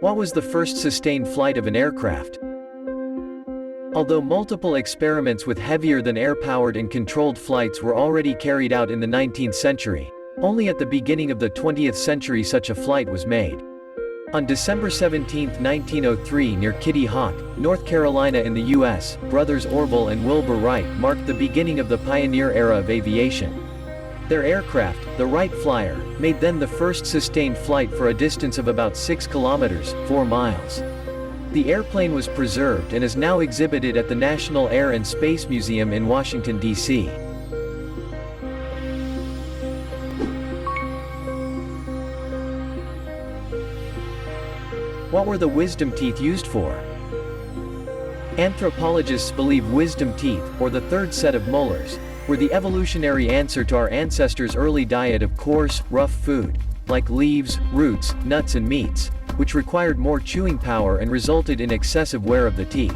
What was the first sustained flight of an aircraft? Although multiple experiments with heavier-than-air-powered and controlled flights were already carried out in the 19th century, only at the beginning of the 20th century such a flight was made. On December 17, 1903 near Kitty Hawk, North Carolina in the U.S., brothers Orville and Wilbur Wright marked the beginning of the pioneer era of aviation. Their aircraft, the Wright Flyer, made then the first sustained flight for a distance of about 6 kilometers, 4 miles. The airplane was preserved and is now exhibited at the National Air and Space Museum in Washington, D.C. What were the wisdom teeth used for? Anthropologists believe wisdom teeth, or the third set of molars, were the evolutionary answer to our ancestors' early diet of coarse, rough food, like leaves, roots, nuts and meats, which required more chewing power and resulted in excessive wear of the teeth.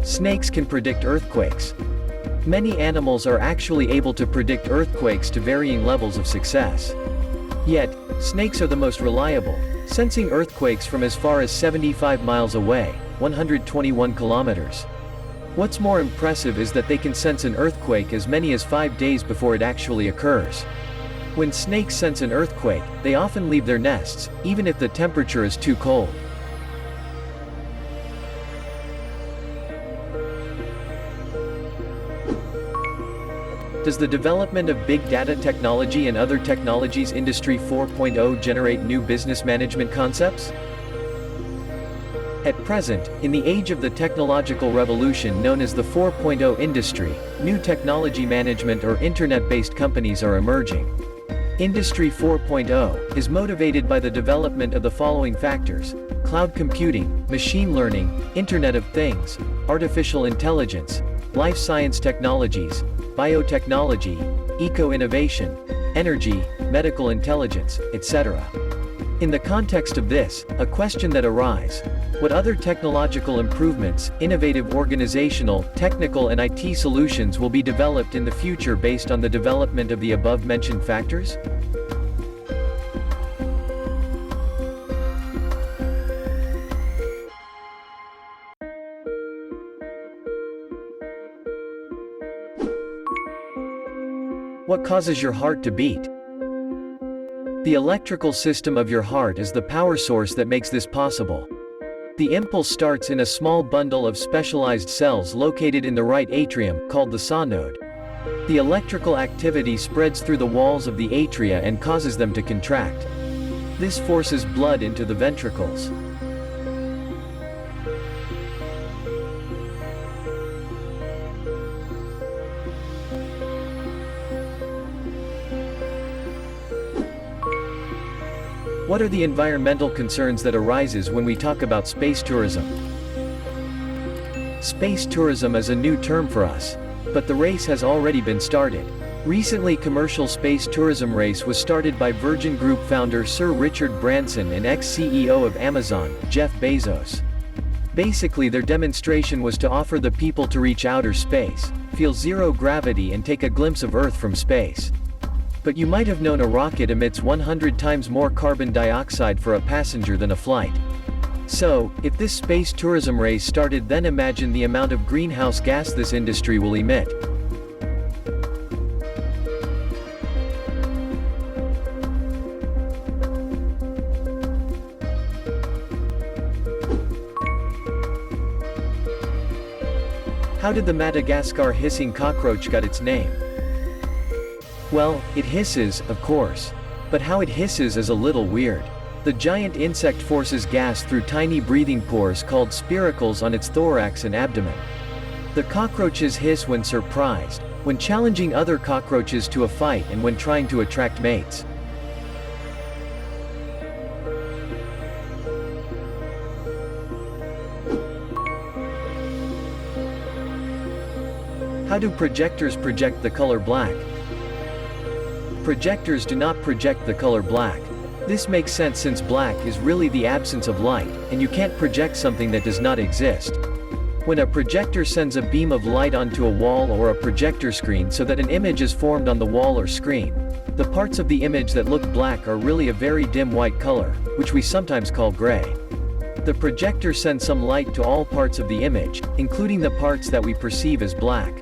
Snakes can predict earthquakes. Many animals are actually able to predict earthquakes to varying levels of success. Yet, snakes are the most reliable, sensing earthquakes from as far as 75 miles away, 121 kilometers. What's more impressive is that they can sense an earthquake as many as 5 days before it actually occurs. When snakes sense an earthquake, they often leave their nests, even if the temperature is too cold. Does the development of big data technology and other technologies Industry 4.0 generate new business management concepts? At present, in the age of the technological revolution known as the 4.0 industry, new technology management or internet-based companies are emerging. Industry 4.0 is motivated by the development of the following factors: cloud computing, machine learning, Internet of Things, artificial intelligence, life science technologies, biotechnology, eco-innovation, energy, medical intelligence, etc. In the context of this, a question that arises: what other technological improvements, innovative organizational, technical and IT solutions will be developed in the future based on the development of the above-mentioned factors? What causes your heart to beat? The electrical system of your heart is the power source that makes this possible. The impulse starts in a small bundle of specialized cells located in the right atrium, called the SAW node. The electrical activity spreads through the walls of the atria and causes them to contract. This forces blood into the ventricles. What are the environmental concerns that arises when we talk about space tourism? Space tourism is a new term for us, but the race has already been started. Recently, commercial space tourism race was started by Virgin Group founder Sir Richard Branson and ex-CEO of Amazon, Jeff Bezos. Basically, their demonstration was to offer the people to reach outer space, feel zero gravity and take a glimpse of Earth from space. But you might have known a rocket emits 100 times more carbon dioxide for a passenger than a flight. So, if this space tourism race started, then imagine the amount of greenhouse gas this industry will emit. How did the Madagascar hissing cockroach get its name? Well, it hisses, of course. But how it hisses is a little weird. The giant insect forces gas through tiny breathing pores called spiracles on its thorax and abdomen. The cockroaches hiss when surprised, when challenging other cockroaches to a fight and when trying to attract mates. How do projectors project the color black? Projectors do not project the color black. This makes sense since black is really the absence of light, and you can't project something that does not exist. When a projector sends a beam of light onto a wall or a projector screen so that an image is formed on the wall or screen, the parts of the image that look black are really a very dim white color, which we sometimes call gray. The projector sends some light to all parts of the image, including the parts that we perceive as black.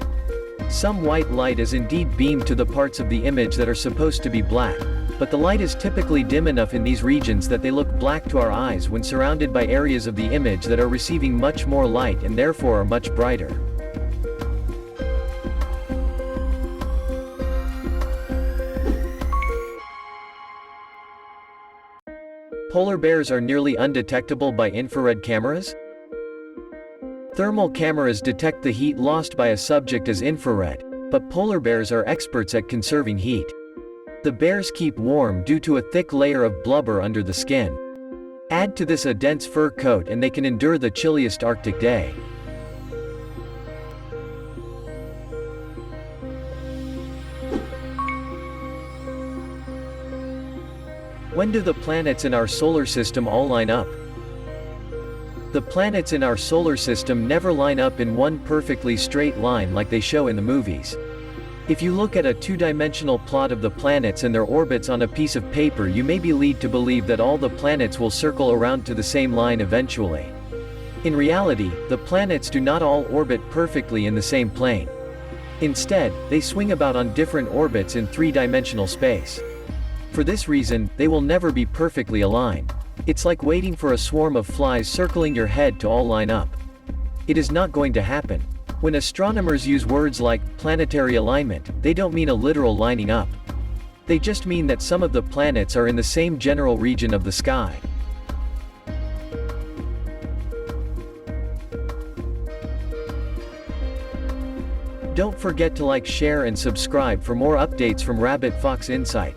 Some white light is indeed beamed to the parts of the image that are supposed to be black, but the light is typically dim enough in these regions that they look black to our eyes when surrounded by areas of the image that are receiving much more light and therefore are much brighter. Polar bears are nearly undetectable by infrared cameras? Thermal cameras detect the heat lost by a subject as infrared, but polar bears are experts at conserving heat. The bears keep warm due to a thick layer of blubber under the skin. Add to this a dense fur coat and they can endure the chilliest Arctic day. When do the planets in our solar system all line up? The planets in our solar system never line up in one perfectly straight line like they show in the movies. If you look at a two-dimensional plot of the planets and their orbits on a piece of paper, you may be led to believe that all the planets will circle around to the same line eventually. In reality, the planets do not all orbit perfectly in the same plane. Instead, they swing about on different orbits in three-dimensional space. For this reason, they will never be perfectly aligned. It's like waiting for a swarm of flies circling your head to all line up. It is not going to happen. When astronomers use words like planetary alignment, they don't mean a literal lining up. They just mean that some of the planets are in the same general region of the sky. Don't forget to like, share and subscribe for more updates from Rabytfox Insight.